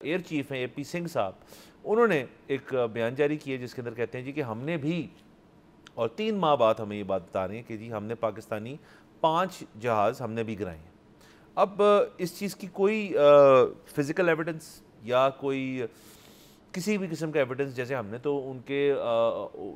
Air chief ہیں اے پی سنگھ صاحب، انہوں نے ایک بیان جاری کیا جس کے اندر کہتے ہیں جی کہ ہم نے بھی، اور 3 ماہ بعد ہمیں یہ بات بتا رہے ہیں کہ جی ہم نے پاکستانی 5 جہاز ہم نے بھی گرائے ہیں۔ اب اس چیز کی کوئی فزیکل ایویڈنس یا کوئی کسی بھی قسم کا ایویڈنس، جیسے ہم نے تو ان کے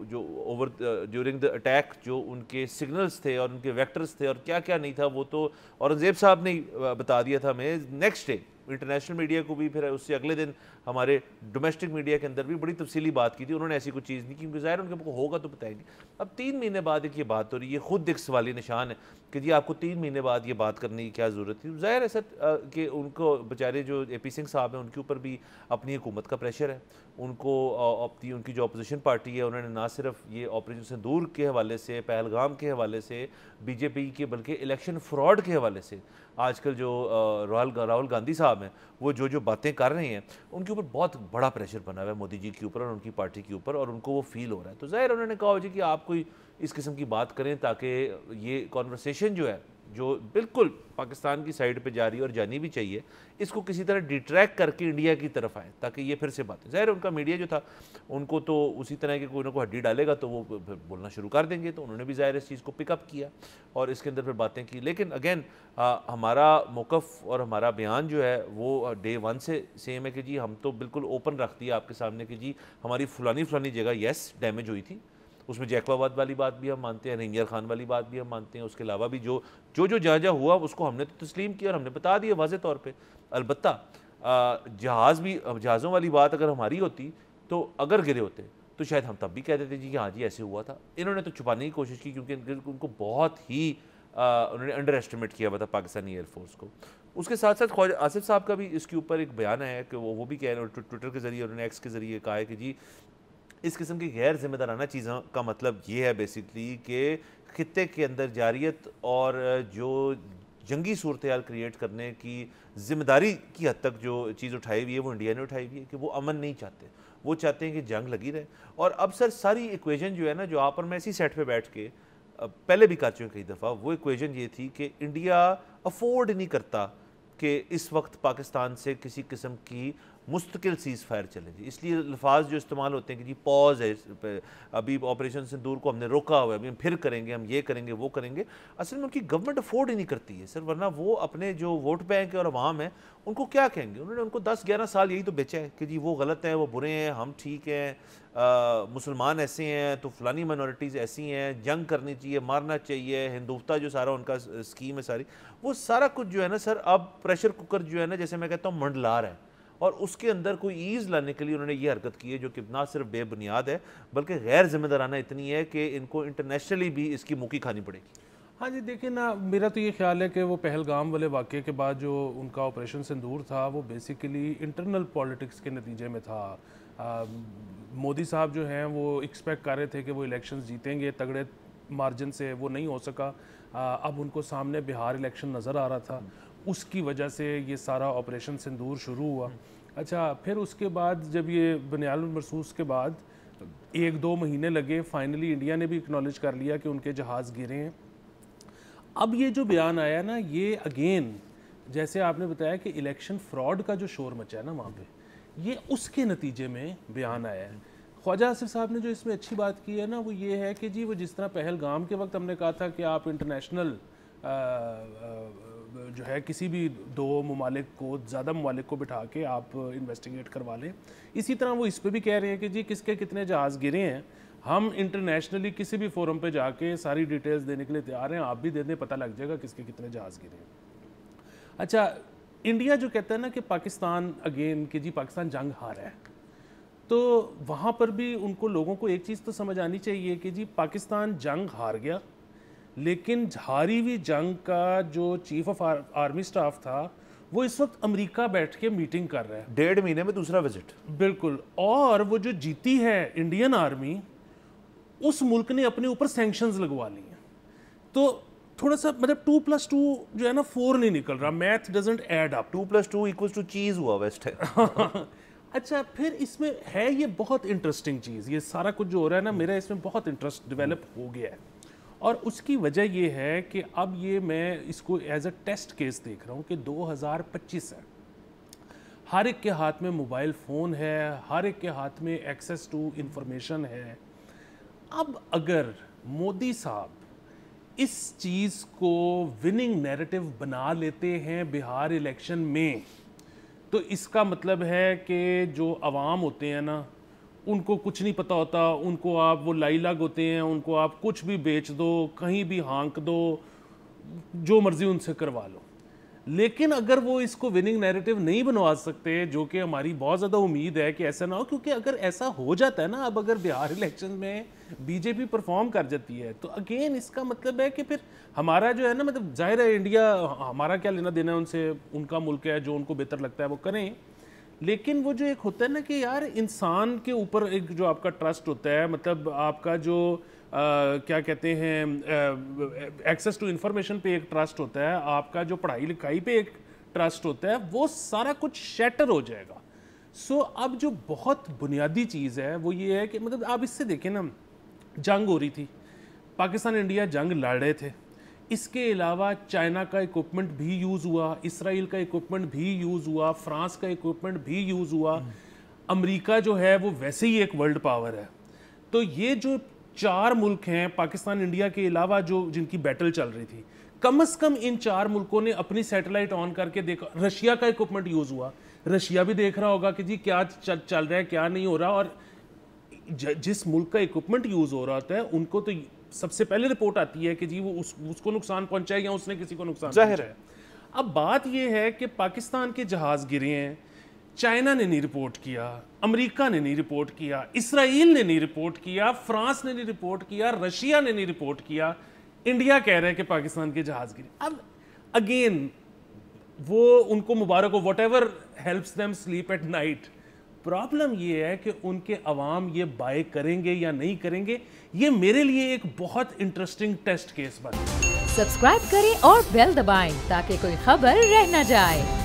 جو اوور ڈیورنگ دا اٹیک جو ان کے سگنلز تھے اور ان کے ویکٹرز تھے اور کیا کیا نہیں تھا وہ تو اورنگزیب صاحب نے بتا دیا تھا ہمیں نیکسٹ ڈے، انٹرنیشنل میڈیا کو بھی، پھر اس سے اگلے دن ہمارے ڈومیسٹک میڈیا کے اندر بھی بڑی تفصیلی بات کی تھی، انہوں نے ایسی کوئی چیز نہیں کی کیونکہ ظاہر ان کے ہوگا تو بتائیں گے۔ اب 3 مہینے بعد ایک یہ بات ہو رہی ہے، یہ خود ایک سوالی نشان ہے کہ جی آپ کو 3 مہینے بعد یہ بات کرنے کی کیا ضرورت تھی۔ ظاہر ہے سر کہ ان کو بیچارے جو اے پی سنگھ صاحب ہیں ان کے اوپر بھی اپنی حکومت کا پریشر ہے، ان کو ان کی جو اپوزیشن پارٹی ہے انہوں نے نہ صرف یہ آپریشن سندور کے حوالے سے، پہلگام کے حوالے سے، بی جے پی کے، بلکہ الیکشن فراڈ کے حوالے سے آج کل جو راہل گاندھی صاحب ہیں وہ جو باتیں کر رہے ہیں ان کے اوپر بہت بڑا پریشر بنا ہوا ہے مودی جی کے اوپر اور ان کی پارٹی کے اوپر، اور ان کو وہ فیل ہو رہا ہے۔ تو ظاہر انہوں نے کہا جی کہ آپ کوئی اس قسم کی بات کریں تاکہ یہ کانورسیشن جو ہے جو بالکل پاکستان کی سائیڈ پہ جاری اور جانی بھی چاہیے، اس کو کسی طرح ڈیٹریکٹ کر کے انڈیا کی طرف آئے تاکہ یہ پھر سے باتیں، ظاہر ان کا میڈیا جو تھا ان کو تو اسی طرح کہ کوئی نہ کوئی ہڈی ڈالے گا تو وہ پھر بولنا شروع کر دیں گے، تو انہوں نے بھی ظاہر اس چیز کو پک اپ کیا اور اس کے اندر پھر باتیں کی۔ لیکن اگین ہمارا موقف اور ہمارا بیان جو ہے وہ ڈے 1 سے سیم ہے کہ جی ہم تو بالکل اوپن رکھ دیا آپ کے سامنے کہ جی ہماری فلانی جگہ یس ڈیمیج ہوئی تھی، اس میں جیکو آباد والی بات بھی ہم مانتے ہیں، رینجر خان والی بات بھی ہم مانتے ہیں، اس کے علاوہ بھی جو جہاں ہوا اس کو ہم نے تو تسلیم کیا اور ہم نے بتا دیا واضح طور پہ۔ البتہ جہازوں والی بات اگر ہماری ہوتی تو اگر گرے ہوتے تو شاید ہم تب بھی کہہ دیتے جی کہ ہاں جی ایسے ہوا تھا۔ انہوں نے تو چھپانے کی کوشش کی کیونکہ ان کو بہت ہی انہوں نے انڈر ایسٹیمیٹ کیا ہوا تھا پاکستانی ایئر فورس کو۔ اس کے ساتھ ساتھ خواجہ آصف صاحب کا بھی اس کے اوپر ایک بیان ہے کہ وہ بھی کہہ رہے ہیں ٹویٹر کے ذریعے، انہوں نے ایکس کے ذریعے کہا ہے کہ جی اس قسم کی غیر ذمہ دارانہ چیزوں کا مطلب یہ ہے بیسکلی کہ خطے کے اندر جاریت اور جو جنگی صورتحال کریٹ کرنے کی ذمہ داری کی حد تک جو چیز اٹھائی ہوئی ہے وہ انڈیا نے اٹھائی ہوئی ہے کہ وہ امن نہیں چاہتے، وہ چاہتے ہیں کہ جنگ لگی رہے۔ اور اب سر ساری ایکویژن جو ہے نا جو آپ اور میں اسی سیٹ پہ بیٹھ کے پہلے بھی کر چکے کئی دفعہ، وہ ایکویژن یہ تھی کہ انڈیا افورڈ نہیں کرتا کہ اس وقت پاکستان سے کسی قسم کی مستقل سیز فائر چلے جی، اس لیے الفاظ جو استعمال ہوتے ہیں کہ جی پاز ہے، ابھی آپریشن سندور کو ہم نے روکا ہوا ہے، ابھی ہم پھر کریں گے، ہم یہ کریں گے وہ کریں گے، اصل میں ان کی گورنمنٹ افورڈ ہی نہیں کرتی ہے سر، ورنہ وہ اپنے جو ووٹ بینک اور عوام ہیں ان کو کیا کہیں گے؟ انہوں نے ان کو 10-11 سال یہی تو بیچا ہے کہ جی وہ غلط ہیں، وہ برے ہیں، ہم ٹھیک ہیں، مسلمان ایسے ہیں تو فلانی مائنورٹیز ایسی ہیں، جنگ کرنی چاہیے، مارنا چاہیے، ہندوتوا جو سارا ان کا اسکیم ہے ساری، وہ سارا کچھ جو ہے نا سر اب پریشر کوکر جو ہے نا جیسے میں کہتا ہوں منڈلا رہا ہے، اور اس کے اندر کوئی ایز لانے کے لیے انہوں نے یہ حرکت کی ہے جو کہ نہ صرف بے بنیاد ہے بلکہ غیر ذمہ دارانہ اتنی ہے کہ ان کو انٹرنیشنلی بھی اس کی موقع کھانی پڑے گی۔ ہاں جی دیکھیں نا، میرا تو یہ خیال ہے کہ وہ پہلگام والے واقعے کے بعد جو ان کا آپریشن سندور تھا وہ بیسیکلی انٹرنل پولیٹکس کے نتیجے میں تھا۔ مودی صاحب جو ہیں وہ ایکسپیکٹ کر رہے تھے کہ وہ الیکشنز جیتیں گے تگڑے مارجن سے، وہ نہیں ہو سکا۔ اب ان کو سامنے بہار الیکشن نظر آ رہا تھا، اس کی وجہ سے یہ سارا آپریشن سندور شروع ہوا۔ اچھا پھر اس کے بعد جب یہ بنیاد المرصوص کے بعد 1-2 مہینے لگے، فائنلی انڈیا نے بھی اکنالج کر لیا کہ ان کے جہاز گرے ہیں۔ اب یہ جو بیان آیا نا یہ اگین جیسے آپ نے بتایا کہ الیکشن فراڈ کا جو شور مچا ہے نا وہاں پہ، یہ اس کے نتیجے میں بیان آیا ہے۔ خواجہ آصف صاحب نے جو اس میں اچھی بات کی ہے نا وہ یہ ہے کہ جی وہ جس طرح پہلگام کے وقت ہم نے کہا تھا کہ آپ انٹرنیشنل جو ہے کسی بھی 2 ممالک کو، زیادہ ممالک کو بٹھا کے آپ انویسٹیگیٹ کروا لیں، اسی طرح وہ اس پہ بھی کہہ رہے ہیں کہ جی کس کے کتنے جہاز گرے ہیں، ہم انٹرنیشنلی کسی بھی فورم پہ جا کے ساری ڈیٹیلز دینے کے لیے تیار ہیں، آپ بھی دے دیں، پتہ لگ جائے گا کس کے کتنے جہاز گرے ہیں۔ اچھا انڈیا جو کہتا ہے نا کہ پاکستان اگین کہ جی پاکستان جنگ ہارا ہے، تو وہاں پر بھی ان کو لوگوں کو ایک چیز تو سمجھ آنی چاہیے کہ جی پاکستان جنگ ہار گیا، لیکن ہاری ہوئی جنگ کا جو چیف آف آرمی سٹاف تھا وہ اس وقت امریکہ بیٹھ کے میٹنگ کر رہا ہے 1.5 مہینے میں دوسرا وزٹ۔ بالکل، اور وہ جو جیتی ہے انڈین آرمی اس ملک نے اپنے اوپر سینکشنز لگوا لی ہیں، تو تھوڑا سا مطلب 2+2 جو ہے نا 4 نہیں نکل رہا، میتھ ڈزنٹ ایڈ اپ۔ 2+2 چیز ہوا ویسٹ ہے۔ اچھا پھر اس میں ہے یہ بہت انٹرسٹنگ چیز، یہ سارا کچھ جو ہو رہا ہے نا میرا اس میں بہت انٹرسٹ ڈیولپ ہو گیا ہے، اور اس کی وجہ یہ ہے کہ اب یہ میں اس کو ایز اے ٹیسٹ کیس دیکھ رہا ہوں کہ 2025 ہے، ہر ایک کے ہاتھ میں موبائل فون ہے, ہر ایک کے ہاتھ میں ایکسیس ٹو انفارمیشن ہے. اب اگر مودی صاحب اس چیز کو وننگ نیریٹو بنا لیتے ہیں بہار الیکشن میں, تو اس کا مطلب ہے کہ جو عوام ہوتے ہیں نا, ان کو کچھ نہیں پتہ ہوتا, ان کو آپ وہ لائی لگ ہوتے ہیں, ان کو آپ کچھ بھی بیچ دو, کہیں بھی ہانک دو, جو مرضی ان سے کروا لو. لیکن اگر وہ اس کو وننگ نیریٹو نہیں بنوا سکتے, جو کہ ہماری بہت زیادہ امید ہے کہ ایسا نہ ہو, کیونکہ اگر ایسا ہو جاتا ہے نا, اب اگر بہار الیکشن میں بی جے پی پرفارم کر جاتی ہے, تو اگین اس کا مطلب ہے کہ پھر ہمارا جو ہے نا, مطلب ظاہر ہے انڈیا, ہمارا کیا لینا دینا ہے ان سے, ان کا ملک ہے, جو ان کو بہتر لگتا ہے وہ کریں. لیکن وہ جو ایک ہوتا ہے نا کہ یار انسان کے اوپر ایک جو آپ کا ٹرسٹ ہوتا ہے, مطلب آپ کا جو کیا کہتے ہیں ایکسیس ٹو انفارمیشن پہ ایک ٹرسٹ ہوتا ہے, آپ کا جو پڑھائی لکھائی پہ ایک ٹرسٹ ہوتا ہے, وہ سارا کچھ شیٹر ہو جائے گا. سو اب جو بہت بنیادی چیز ہے وہ یہ ہے کہ مطلب آپ اس سے دیکھیں نا, جنگ ہو رہی تھی, پاکستان انڈیا جنگ لڑ رہے تھے, اس کے علاوہ چائنا کا اکوپمنٹ بھی یوز ہوا, اسرائیل کا اکوپمنٹ بھی یوز ہوا, فرانس کا اکوپمنٹ بھی یوز ہوا, امریکہ جو ہے وہ ویسے ہی ایک ورلڈ پاور ہے. تو یہ جو 4 ملک ہیں پاکستان انڈیا کے علاوہ جو جن کی بیٹل چل رہی تھی, کم از کم ان 4 ملکوں نے اپنی سیٹلائٹ آن کر کے دیکھا. رشیا کا اکوپمنٹ یوز ہوا, رشیا بھی دیکھ رہا ہوگا کہ جی کیا چل رہا ہے کیا نہیں ہو رہا, اور جس ملک کا اکوپمنٹ یوز ہو رہا ہوتا ہے ان کو تو سب سے پہلے رپورٹ آتی ہے کہ جی وہ اس کو نقصان پہنچا ہے یا اس نے کسی کو نقصان پہنچا ہے. اب بات یہ ہے کہ پاکستان کے جہاز گرے ہیں, چائنا نے نہیں رپورٹ کیا, امریکہ نے نہیں رپورٹ کیا, اسرائیل نے نہیں رپورٹ کیا, فرانس نے نہیں رپورٹ کیا, رشیا نے نہیں رپورٹ کیا, انڈیا کہہ رہا ہے کہ پاکستان کے جہاز گرے. اب اگین وہ ان کو مبارک ہو, whatever helps them sleep at night. Problem یہ ہے کہ ان کے عوام یہ بائی کریں گے یا نہیں کریں گے, یہ میرے لیے ایک بہت انٹرسٹنگ ٹیسٹ کیس بن. سبسکرائب کریں اور بیل دبائیں تاکہ کوئی خبر رہ نہ جائے.